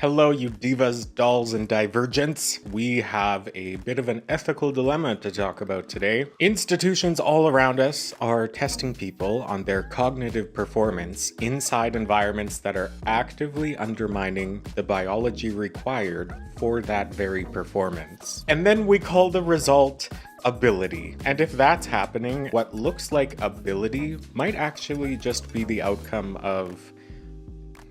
Hello, you divas, dolls, and divergents. We have a bit of an ethical dilemma to talk about today. Institutions all around us are testing people on their cognitive performance inside environments that are actively undermining the biology required for that very performance. And then we call the result ability. And if that's happening, what looks like ability might actually just be the outcome of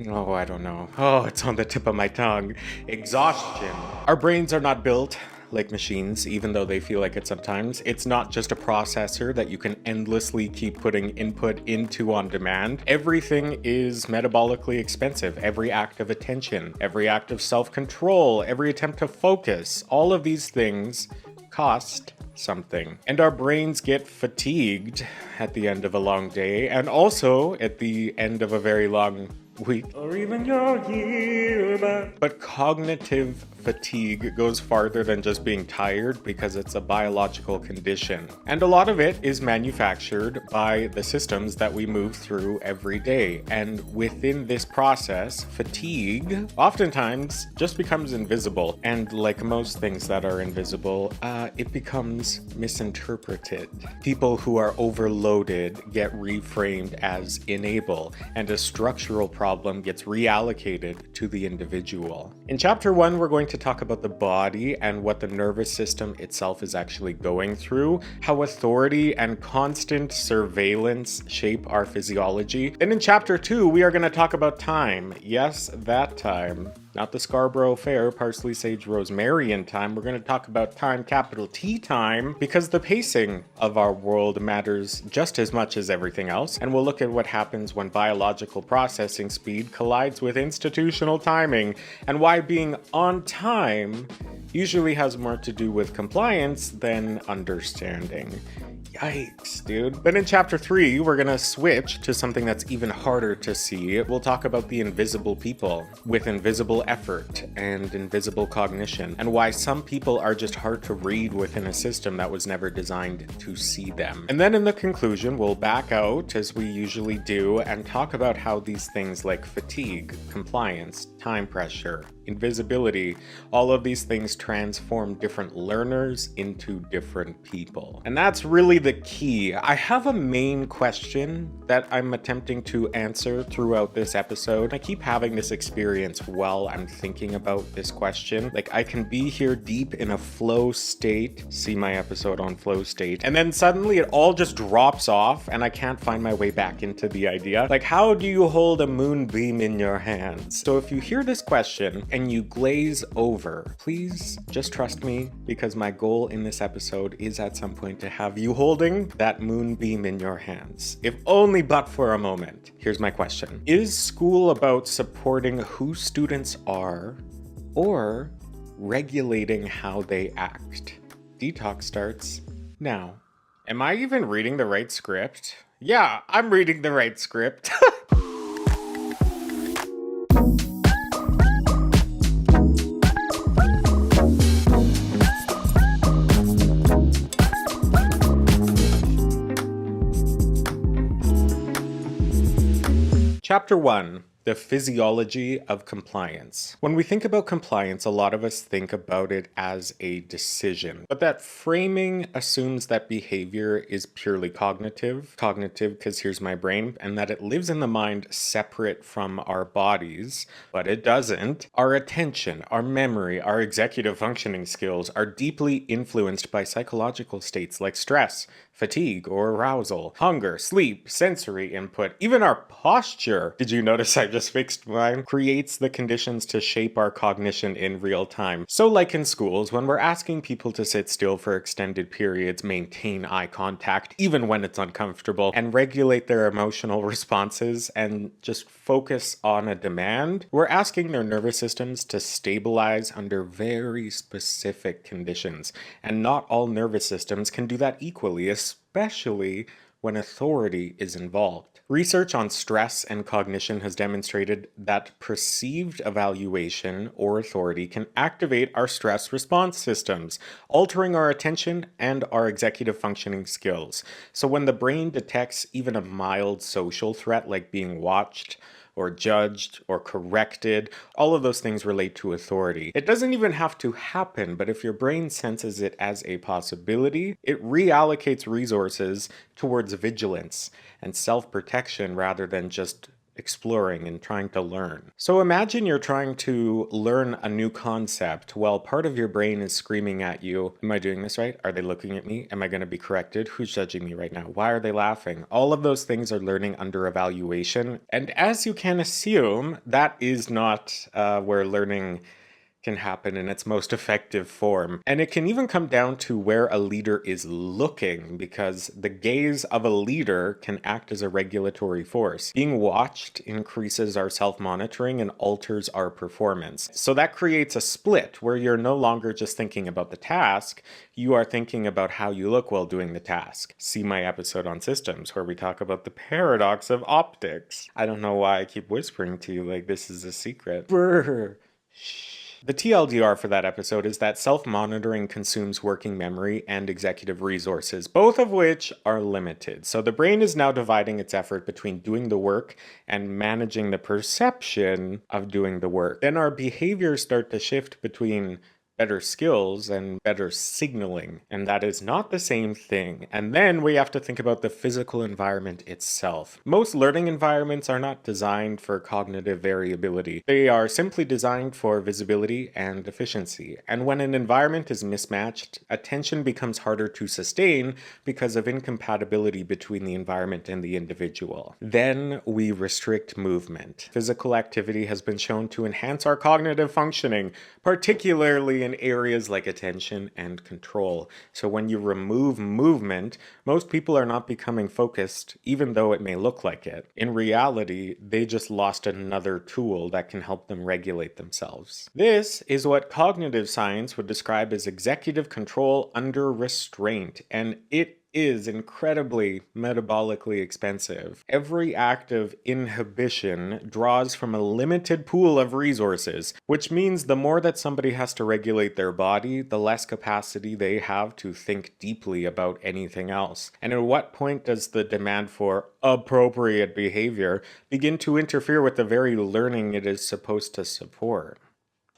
I don't know. Oh, it's on the tip of my tongue. Exhaustion. Our brains are not built like machines, even though they feel like it sometimes. It's not just a processor that you can endlessly keep putting input into on demand. Everything is metabolically expensive. Every act of attention, every act of self-control, every attempt to focus, all of these things cost something. And our brains get fatigued at the end of a long day, and also at the end of a very long week, or even your year. But cognitive fatigue goes farther than just being tired because it's a biological condition. And a lot of it is manufactured by the systems that we move through every day. And within this process, fatigue oftentimes just becomes invisible. And like most things that are invisible, it becomes misinterpreted. People who are overloaded get reframed as enable, and a structural problem gets reallocated to the individual. In chapter 1, we're going to talk about the body and what the nervous system itself is actually going through, how authority and constant surveillance shape our physiology. And in chapter 2, we are going to talk about time. Yes, that time. Not the Scarborough Fair, parsley, sage, rosemary in time. We're going to talk about time, capital T time, because the pacing of our world matters just as much as everything else. And we'll look at what happens when biological processing speed collides with institutional timing, and why being on time usually has more to do with compliance than understanding. Yikes, dude. Then in chapter 3, we're gonna switch to something that's even harder to see. We'll talk about the invisible people with invisible effort and invisible cognition, and why some people are just hard to read within a system that was never designed to see them. And then in the conclusion, we'll back out, as we usually do, and talk about how these things like fatigue, compliance, time pressure, invisibility, all of these things transform different learners into different people. And that's really the key. I have a main question that I'm attempting to answer throughout this episode. I keep having this experience while I'm thinking about this question. Like, I can be here deep in a flow state, see my episode on flow state, and then suddenly it all just drops off and I can't find my way back into the idea. Like, how do you hold a moonbeam in your hands? So if you hear this question and you glaze over, please just trust me, because my goal in this episode is at some point to have you holding that moonbeam in your hands, if only but for a moment. Here's my question. Is school about supporting who students are or regulating how they act? Detox starts now. Am I even reading the right script? Yeah, I'm reading the right script. Chapter 1. The physiology of compliance. When we think about compliance, a lot of us think about it as a decision, but that framing assumes that behavior is purely cognitive. Cognitive because here's my brain, and that it lives in the mind separate from our bodies, but it doesn't. Our attention, our memory, our executive functioning skills are deeply influenced by psychological states like stress, fatigue or arousal, hunger, sleep, sensory input, even our posture. Did you notice I just fixed mine? Creates the conditions to shape our cognition in real time. So like in schools, when we're asking people to sit still for extended periods, maintain eye contact, even when it's uncomfortable, and regulate their emotional responses and just focus on a demand, we're asking their nervous systems to stabilize under very specific conditions. And not all nervous systems can do that equally, especially when authority is involved. Research on stress and cognition has demonstrated that perceived evaluation or authority can activate our stress response systems, altering our attention and our executive functioning skills. So when the brain detects even a mild social threat like being watched or judged or corrected. All of those things relate to authority. It doesn't even have to happen, but if your brain senses it as a possibility, it reallocates resources towards vigilance and self-protection rather than just exploring and trying to learn. So imagine you're trying to learn a new concept while part of your brain is screaming at you, am I doing this right? Are they looking at me? Am I going to be corrected? Who's judging me right now? Why are they laughing? All of those things are learning under evaluation. And as you can assume, that is not where learning can happen in its most effective form. And it can even come down to where a leader is looking, because the gaze of a leader can act as a regulatory force. Being watched increases our self-monitoring and alters our performance. So that creates a split where you're no longer just thinking about the task, you are thinking about how you look while doing the task. See my episode on systems where we talk about the paradox of optics. I don't know why I keep whispering to you like this is a secret. Brr. Shh. The TLDR for that episode is that self-monitoring consumes working memory and executive resources, both of which are limited. So the brain is now dividing its effort between doing the work and managing the perception of doing the work. Then our behaviors start to shift between better skills and better signaling, and that is not the same thing. And then we have to think about the physical environment itself. Most learning environments are not designed for cognitive variability. They are simply designed for visibility and efficiency. And when an environment is mismatched, attention becomes harder to sustain because of incompatibility between the environment and the individual. Then we restrict movement. Physical activity has been shown to enhance our cognitive functioning, particularly in areas like attention and control. So when you remove movement, most people are not becoming focused, even though it may look like it. In reality, they just lost another tool that can help them regulate themselves. This is what cognitive science would describe as executive control under restraint, and it is incredibly metabolically expensive. Every act of inhibition draws from a limited pool of resources, which means the more that somebody has to regulate their body, the less capacity they have to think deeply about anything else. And at what point does the demand for appropriate behavior begin to interfere with the very learning it is supposed to support?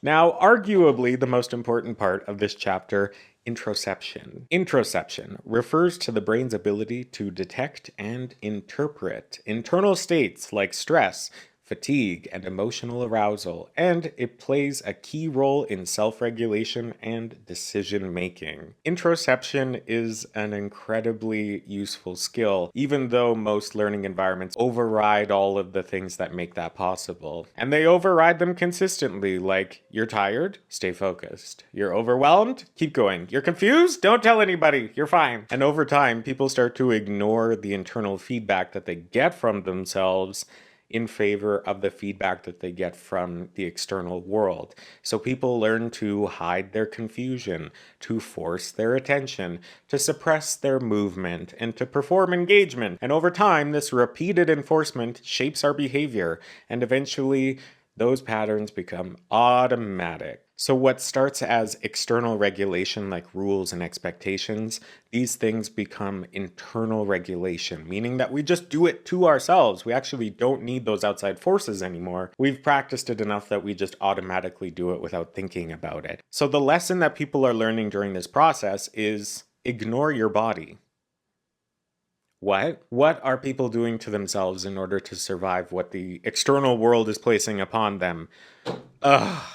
Now, arguably the most important part of this chapter, introception. Introception refers to the brain's ability to detect and interpret internal states like stress, fatigue, and emotional arousal, and it plays a key role in self-regulation and decision-making. Introception is an incredibly useful skill, even though most learning environments override all of the things that make that possible. And they override them consistently, like, you're tired? Stay focused. You're overwhelmed? Keep going. You're confused? Don't tell anybody. You're fine. And over time, people start to ignore the internal feedback that they get from themselves in favor of the feedback that they get from the external world. So people learn to hide their confusion, to force their attention, to suppress their movement, and to perform engagement. And over time, this repeated enforcement shapes our behavior, and eventually those patterns become automatic. So what starts as external regulation like rules and expectations, these things become internal regulation, meaning that we just do it to ourselves. We actually don't need those outside forces anymore. We've practiced it enough that we just automatically do it without thinking about it. So the lesson that people are learning during this process is ignore your body. What are people doing to themselves in order to survive what the external world is placing upon them?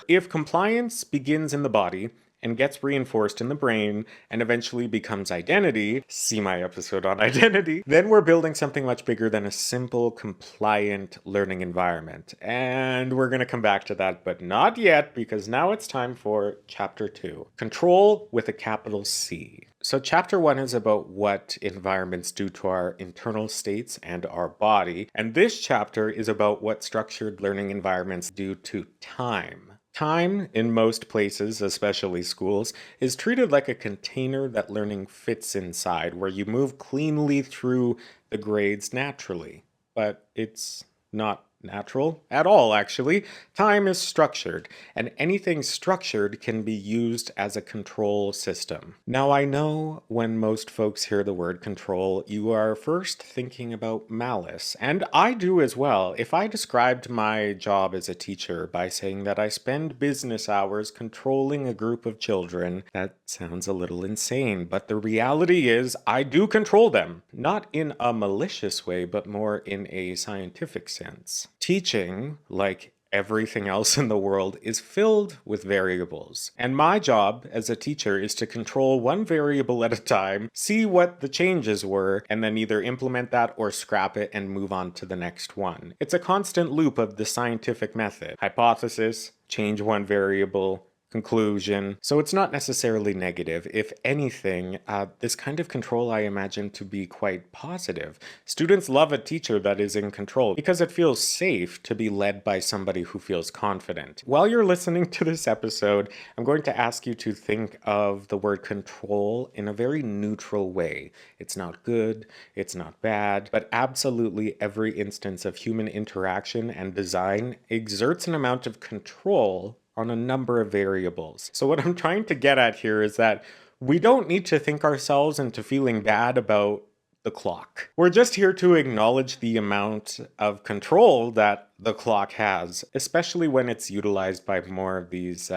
If compliance begins in the body and gets reinforced in the brain and eventually becomes identity, see my episode on identity, then we're building something much bigger than a simple compliant learning environment. And we're going to come back to that, but not yet, because now it's time for chapter 2, control with a capital C. So chapter 1 is about what environments do to our internal states and our body. And this chapter is about what structured learning environments do to time. Time, in most places, especially schools, is treated like a container that learning fits inside, where you move cleanly through the grades naturally. But it's not natural at all, actually. Time is structured, and anything structured can be used as a control system. Now, I know when most folks hear the word control, you are first thinking about malice, and I do as well. If I described my job as a teacher by saying that I spend business hours controlling a group of children, that sounds a little insane, but the reality is I do control them, not in a malicious way, but more in a scientific sense. Teaching, like everything else in the world, is filled with variables. And my job as a teacher is to control one variable at a time, see what the changes were, and then either implement that or scrap it and move on to the next one. It's a constant loop of the scientific method. Hypothesis, change one variable, conclusion. So it's not necessarily negative. If anything, this kind of control I imagine to be quite positive. Students love a teacher that is in control because it feels safe to be led by somebody who feels confident. While you're listening to this episode, I'm going to ask you to think of the word control in a very neutral way. It's not good, it's not bad, but absolutely every instance of human interaction and design exerts an amount of control on a number of variables. So what I'm trying to get at here is that we don't need to think ourselves into feeling bad about the clock. We're just here to acknowledge the amount of control that the clock has, especially when it's utilized by more of these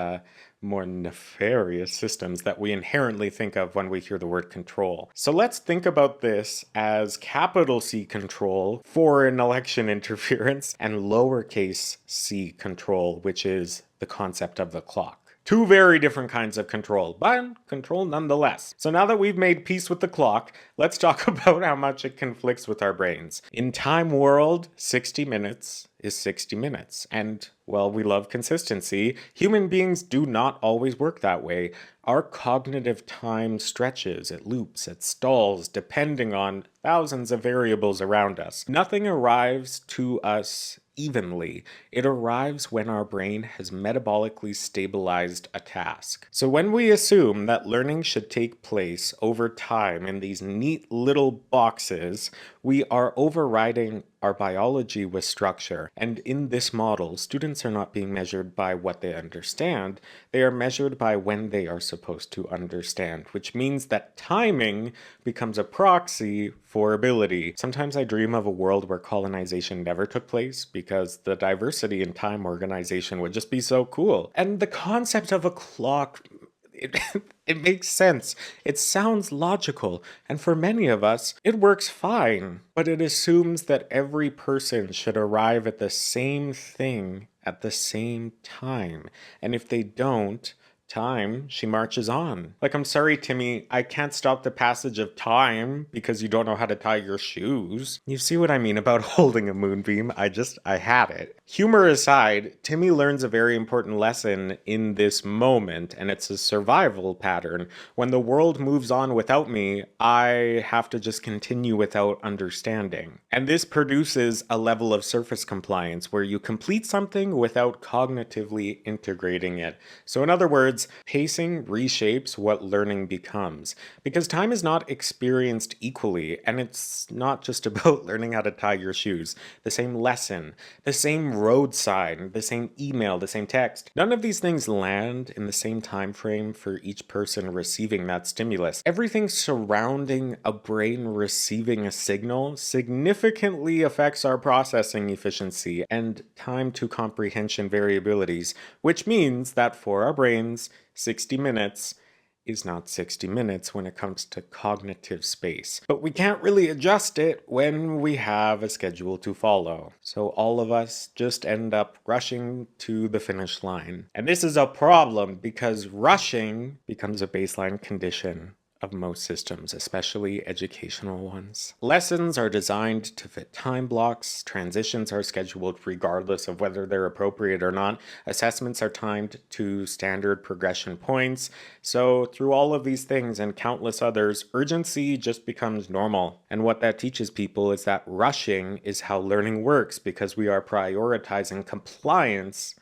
more nefarious systems that we inherently think of when we hear the word control. So let's think about this as capital C control, foreign election interference, and lowercase c control, which is the concept of the clock. Two very different kinds of control, but control nonetheless. So now that we've made peace with the clock, let's talk about how much it conflicts with our brains. In time world, 60 minutes is 60 minutes. And, well, we love consistency. Human beings do not always work that way. Our cognitive time stretches, it loops, it stalls, depending on thousands of variables around us. Nothing arrives to us evenly. It arrives when our brain has metabolically stabilized a task. So when we assume that learning should take place over time in these neat little boxes, we are overriding our biology with structure. And in this model, students are not being measured by what they understand, they are measured by when they are supposed to understand, which means that timing becomes a proxy for ability. Sometimes I dream of a world where colonization never took place because the diversity in time organization would just be so cool. And the concept of a clock, it makes sense. It sounds logical, and for many of us, it works fine. But it assumes that every person should arrive at the same thing at the same time. And if they don't, she marches on. Like, I'm sorry, Timmy, I can't stop the passage of time because you don't know how to tie your shoes. You see what I mean about holding a moonbeam? I had it. Humor aside, Timmy learns a very important lesson in this moment, and it's a survival pattern. When the world moves on without me, I have to just continue without understanding. And this produces a level of surface compliance where you complete something without cognitively integrating it. So in other words, pacing reshapes what learning becomes. Because time is not experienced equally, and it's not just about learning how to tie your shoes. The same lesson, the same road sign, the same email, the same text. None of these things land in the same time frame for each person receiving that stimulus. Everything surrounding a brain receiving a signal significantly affects our processing efficiency and time to comprehension variabilities, which means that for our brains, 60 minutes is not 60 minutes when it comes to cognitive space. But we can't really adjust it when we have a schedule to follow. So all of us just end up rushing to the finish line. And this is a problem because rushing becomes a baseline condition of most systems, especially educational ones. Lessons are designed to fit time blocks, transitions are scheduled regardless of whether they're appropriate or not, assessments are timed to standard progression points. So through all of these things and countless others, urgency just becomes normal. And what that teaches people is that rushing is how learning works because we are prioritizing compliance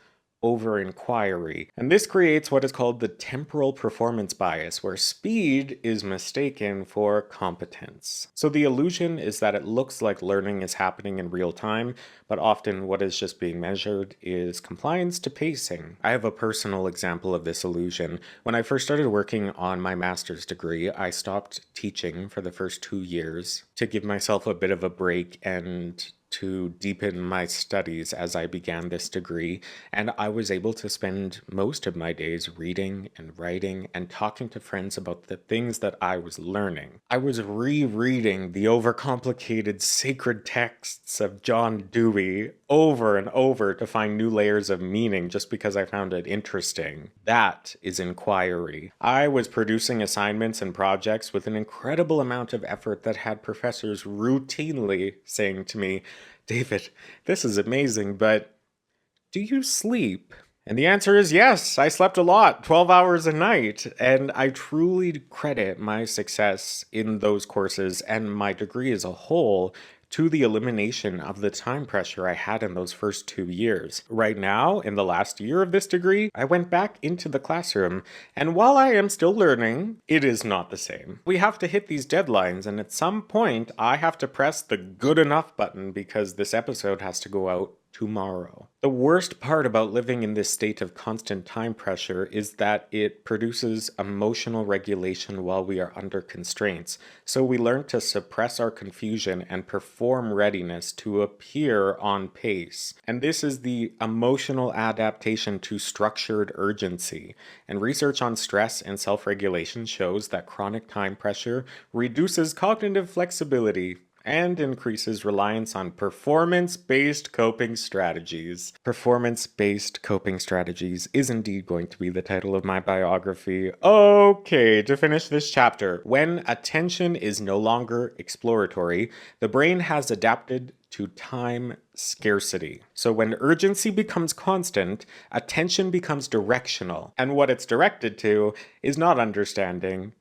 over inquiry. And this creates what is called the temporal performance bias, where speed is mistaken for competence. So the illusion is that it looks like learning is happening in real time, but often what is just being measured is compliance to pacing. I have a personal example of this illusion. When I first started working on my master's degree, I stopped teaching for the first 2 years to give myself a bit of a break and to deepen my studies as I began this degree, and I was able to spend most of my days reading and writing and talking to friends about the things that I was learning. I was rereading the overcomplicated sacred texts of John Dewey over and over to find new layers of meaning just because I found it interesting. That is inquiry. I was producing assignments and projects with an incredible amount of effort that had professors routinely saying to me, "David, this is amazing, but do you sleep?" And the answer is yes, I slept a lot, 12 hours a night, and I truly credit my success in those courses and my degree as a whole to the elimination of the time pressure I had in those first 2 years. Right now, in the last year of this degree, I went back into the classroom, and while I am still learning, it is not the same. We have to hit these deadlines, and at some point, I have to press the good enough button because this episode has to go out tomorrow. The worst part about living in this state of constant time pressure is that it produces emotional regulation while we are under constraints. So we learn to suppress our confusion and perform readiness to appear on pace. And this is the emotional adaptation to structured urgency. And research on stress and self-regulation shows that chronic time pressure reduces cognitive flexibility and increases reliance on performance-based coping strategies. Performance-based coping strategies is indeed going to be the title of my biography. Okay, to finish this chapter, when attention is no longer exploratory, the brain has adapted to time scarcity. So when urgency becomes constant, attention becomes directional, and what it's directed to is not understanding,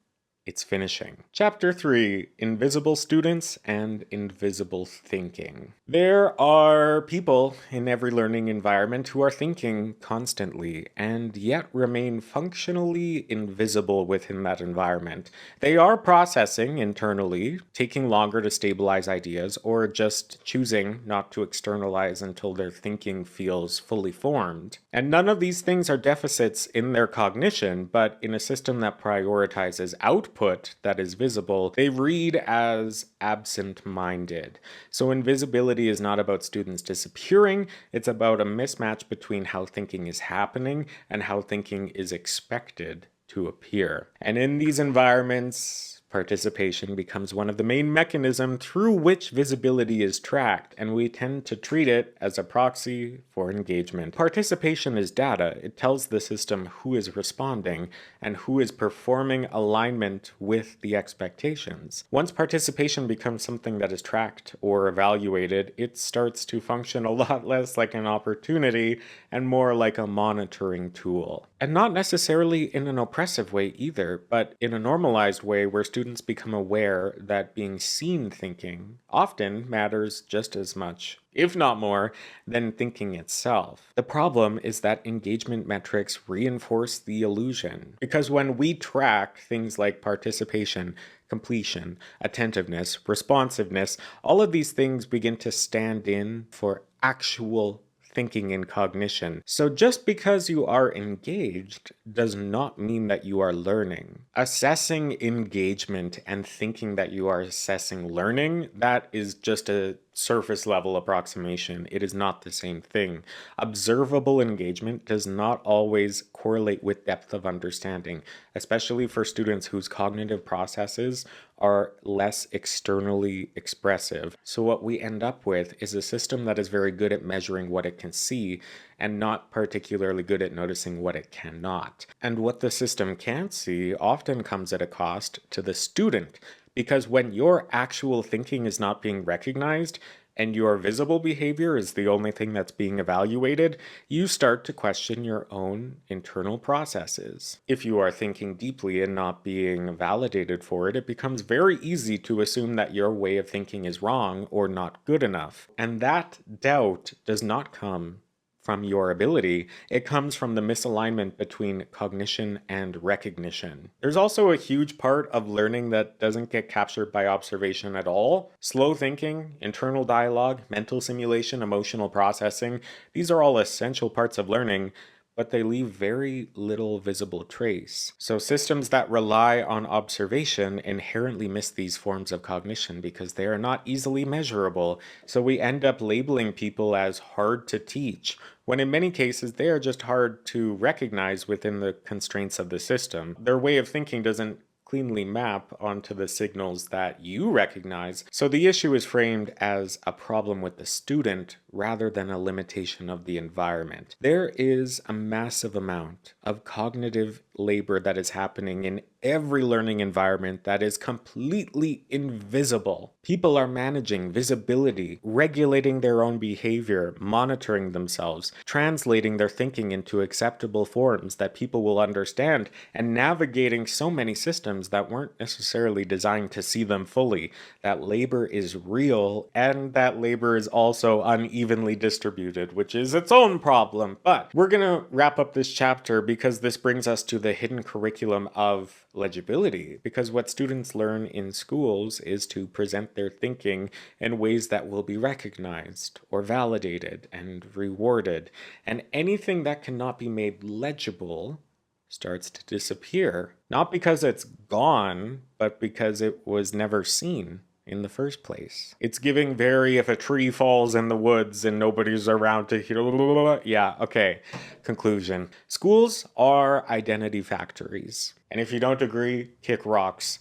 it's finishing. Chapter 3, Invisible Students and Invisible Thinking. There are people in every learning environment who are thinking constantly and yet remain functionally invisible within that environment. They are processing internally, taking longer to stabilize ideas, or just choosing not to externalize until their thinking feels fully formed. And none of these things are deficits in their cognition, but in a system that prioritizes output that is visible, they read as absent-minded. So invisibility is not about students disappearing, it's about a mismatch between how thinking is happening and how thinking is expected to appear. And in these environments, participation becomes one of the main mechanisms through which visibility is tracked, and we tend to treat it as a proxy for engagement. Participation is data. It tells the system who is responding and who is performing alignment with the expectations. Once participation becomes something that is tracked or evaluated, it starts to function a lot less like an opportunity and more like a monitoring tool. And not necessarily in an oppressive way either, but in a normalized way where students become aware that being seen thinking often matters just as much, if not more, than thinking itself. The problem is that engagement metrics reinforce the illusion, because when we track things like participation, completion, attentiveness, responsiveness, all of these things begin to stand in for actual thinking and cognition. So just because you are engaged does not mean that you are learning. Assessing engagement and thinking that you are assessing learning, that is just a surface level approximation. It is not the same thing. Observable engagement does not always correlate with depth of understanding, especially for students whose cognitive processes are less externally expressive. So what we end up with is a system that is very good at measuring what it can see and not particularly good at noticing what it cannot. And what the system can't see often comes at a cost to the student, because when your actual thinking is not being recognized and your visible behavior is the only thing that's being evaluated, you start to question your own internal processes. If you are thinking deeply and not being validated for it, it becomes very easy to assume that your way of thinking is wrong or not good enough. And that doubt does not come from your ability, it comes from the misalignment between cognition and recognition. There's also a huge part of learning that doesn't get captured by observation at all. Slow thinking, internal dialogue, mental simulation, emotional processing, these are all essential parts of learning, but they leave very little visible trace. So systems that rely on observation inherently miss these forms of cognition because they are not easily measurable. So we end up labeling people as hard to teach, when in many cases they are just hard to recognize within the constraints of the system. Their way of thinking doesn't cleanly map onto the signals that you recognize. So the issue is framed as a problem with the student rather than a limitation of the environment. There is a massive amount of cognitive labor that is happening in every learning environment that is completely invisible. People are managing visibility, regulating their own behavior, monitoring themselves, translating their thinking into acceptable forms that people will understand, and navigating so many systems that weren't necessarily designed to see them fully. That labor is real, and that labor is also unevenly distributed, which is its own problem. But we're gonna wrap up this chapter because this brings us to the hidden curriculum of legibility, because what students learn in schools is to present their thinking in ways that will be recognized or validated and rewarded, and anything that cannot be made legible starts to disappear, not because it's gone, but because it was never seen in the first place. It's giving very if a tree falls in the woods and nobody's around to hear. Yeah, okay. Conclusion. Schools are identity factories. And if you don't agree, kick rocks.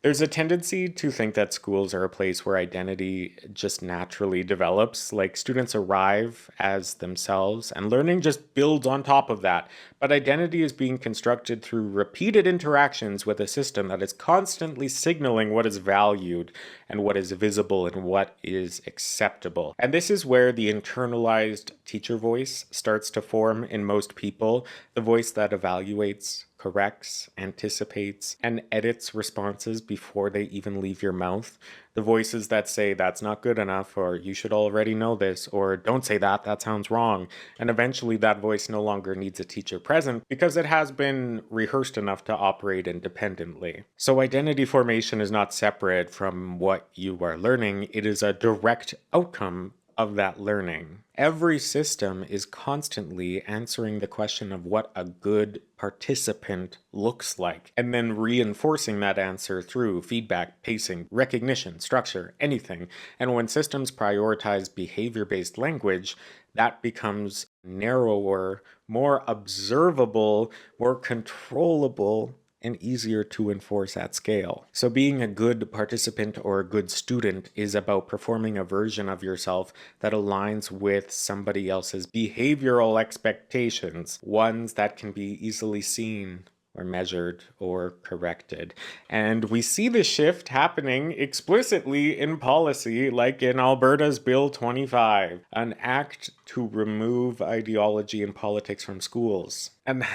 There's a tendency to think that schools are a place where identity just naturally develops. Like students arrive as themselves and learning just builds on top of that. But identity is being constructed through repeated interactions with a system that is constantly signaling what is valued and what is visible and what is acceptable. And this is where the internalized teacher voice starts to form in most people, the voice that evaluates, corrects, anticipates, and edits responses before they even leave your mouth. The voices that say, that's not good enough, or you should already know this, or don't say that, that sounds wrong. And eventually that voice no longer needs a teacher present because it has been rehearsed enough to operate independently. So identity formation is not separate from what you are learning, it is a direct outcome of that learning. Every system is constantly answering the question of what a good participant looks like, and then reinforcing that answer through feedback, pacing, recognition, structure, anything. And when systems prioritize behavior-based language, that becomes narrower, more observable, more controllable, and easier to enforce at scale. So being a good participant or a good student is about performing a version of yourself that aligns with somebody else's behavioral expectations, ones that can be easily seen or measured or corrected. And we see the shift happening explicitly in policy, like in Alberta's Bill 25, an act to remove ideology and politics from schools. And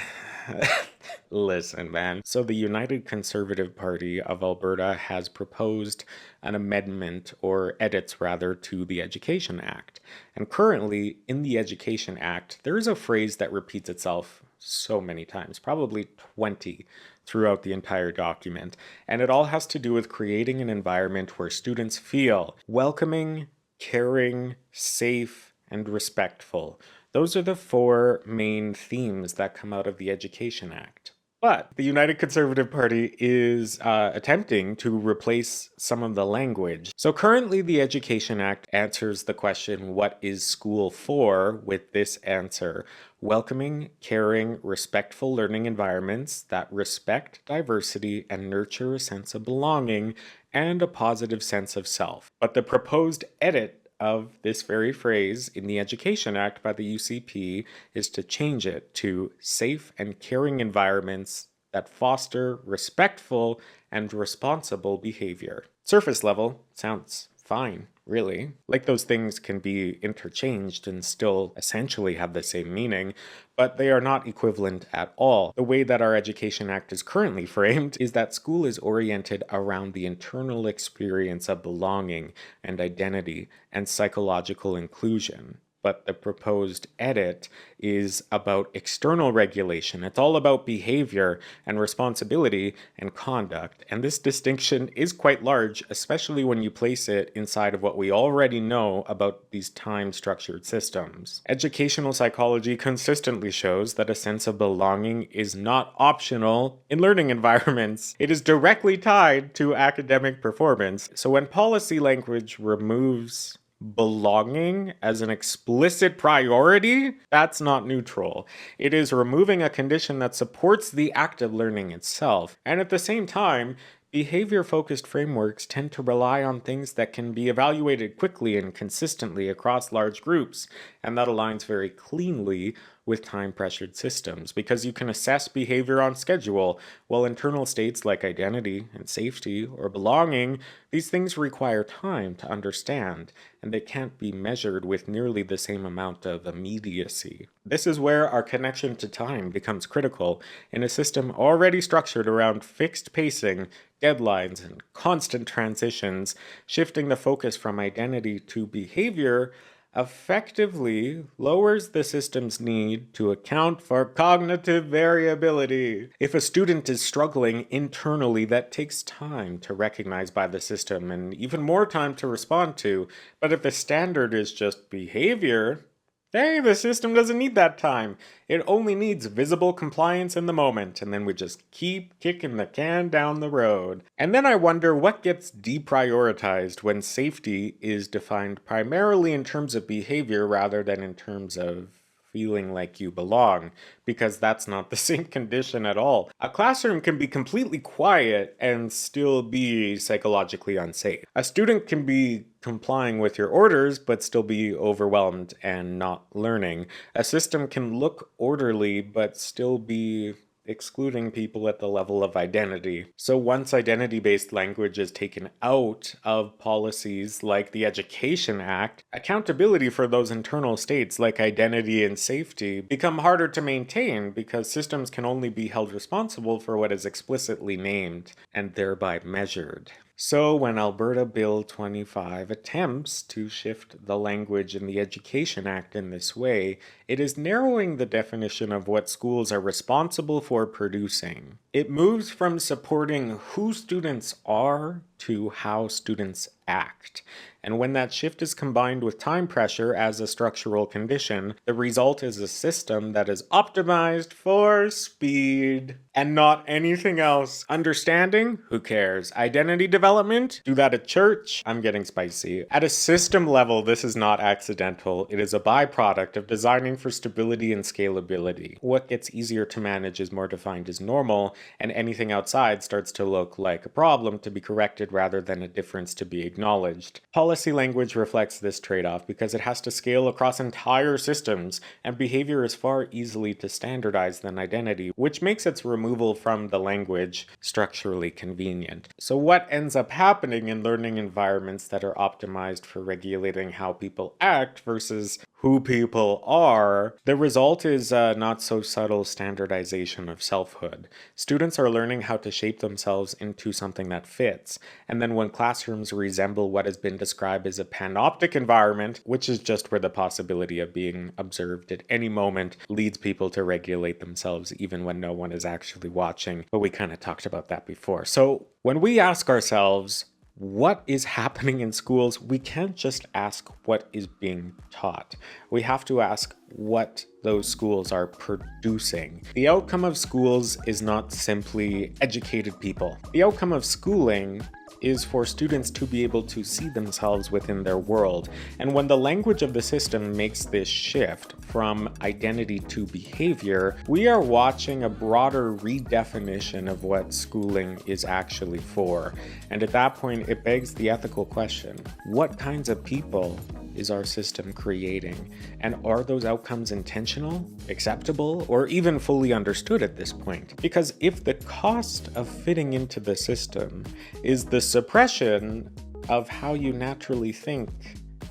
listen, man. So the United Conservative Party of Alberta has proposed an amendment, or edits rather, to the Education Act. And currently, in the Education Act, there is a phrase that repeats itself so many times, probably 20 throughout the entire document. And it all has to do with creating an environment where students feel welcoming, caring, safe, and respectful. Those are the four main themes that come out of the Education Act. But the United Conservative Party is attempting to replace some of the language. So currently the Education Act answers the question, what is school for, with this answer: welcoming, caring, respectful learning environments that respect diversity and nurture a sense of belonging and a positive sense of self. But the proposed edit of this very phrase in the Education Act by the UCP is to change it to safe and caring environments that foster respectful and responsible behavior. Surface level sounds fine, really. Like those things can be interchanged and still essentially have the same meaning, but they are not equivalent at all. The way that our Education Act is currently framed is that school is oriented around the internal experience of belonging and identity and psychological inclusion. but the proposed edit is about external regulation. It's all about behavior and responsibility and conduct. And this distinction is quite large, especially when you place it inside of what we already know about these time-structured systems. Educational psychology consistently shows that a sense of belonging is not optional in learning environments. It is directly tied to academic performance. So when policy language removes belonging as an explicit priority, that's not neutral. It is removing a condition that supports the act of learning itself. And at the same time, behavior-focused frameworks tend to rely on things that can be evaluated quickly and consistently across large groups, and that aligns very cleanly with time-pressured systems, because you can assess behavior on schedule, while internal states like identity and safety or belonging, these things require time to understand, and they can't be measured with nearly the same amount of immediacy. This is where our connection to time becomes critical in a system already structured around fixed pacing, deadlines, and constant transitions. Shifting the focus from identity to behavior effectively lowers the system's need to account for cognitive variability. If a student is struggling internally, that takes time to recognize by the system and even more time to respond to. But if the standard is just behavior, hey, the system doesn't need that time. It only needs visible compliance in the moment, and then we just keep kicking the can down the road. And then I wonder what gets deprioritized when safety is defined primarily in terms of behavior rather than in terms of feeling like you belong, because that's not the same condition at all. A classroom can be completely quiet and still be psychologically unsafe. A student can be complying with your orders but still be overwhelmed and not learning. A system can look orderly but still be excluding people at the level of identity. So once identity-based language is taken out of policies like the Education Act, accountability for those internal states like identity and safety become harder to maintain, because systems can only be held responsible for what is explicitly named and thereby measured. So when Alberta Bill 25 attempts to shift the language in the Education Act in this way, it is narrowing the definition of what schools are responsible for producing. It moves from supporting who students are to how students act. And when that shift is combined with time pressure as a structural condition, the result is a system that is optimized for speed and not anything else. Understanding? Who cares? Identity development? Do that at church? I'm getting spicy. At a system level, this is not accidental. It is a byproduct of designing for stability and scalability. What gets easier to manage is more defined as normal, and anything outside starts to look like a problem to be corrected rather than a difference to be acknowledged. Policy language reflects this trade-off because it has to scale across entire systems, and behavior is far easily to standardize than identity, which makes its removal from the language structurally convenient. So what ends up happening in learning environments that are optimized for regulating how people act versus who people are? The result is a not so subtle standardization of selfhood. Students are learning how to shape themselves into something that fits, and then when classrooms resemble what has been described as a panoptic environment, which is just where the possibility of being observed at any moment leads people to regulate themselves even when no one is actually watching. But we kind of talked about that before. So when we ask ourselves, what is happening in schools, we can't just ask what is being taught. We have to ask what those schools are producing. The outcome of schools is not simply educated people. The outcome of schooling is for students to be able to see themselves within their world. And when the language of the system makes this shift from identity to behavior, we are watching a broader redefinition of what schooling is actually for. And at that point, it begs the ethical question: what kinds of people is our system creating? And are those outcomes intentional, acceptable, or even fully understood at this point? Because if the cost of fitting into the system is the suppression of how you naturally think,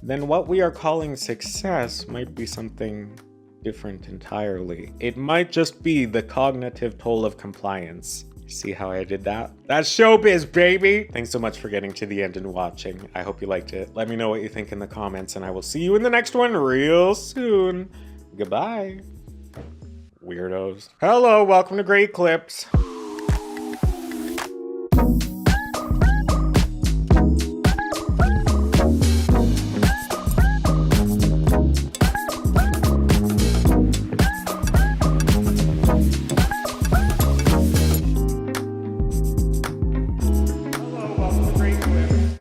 then what we are calling success might be something different entirely. It might just be the cognitive toll of compliance. See how I did that? That's showbiz, baby! Thanks so much for getting to the end and watching. I hope you liked it. Let me know what you think in the comments, and I will see you in the next one real soon. Goodbye, weirdos. Hello, welcome to Great Clips.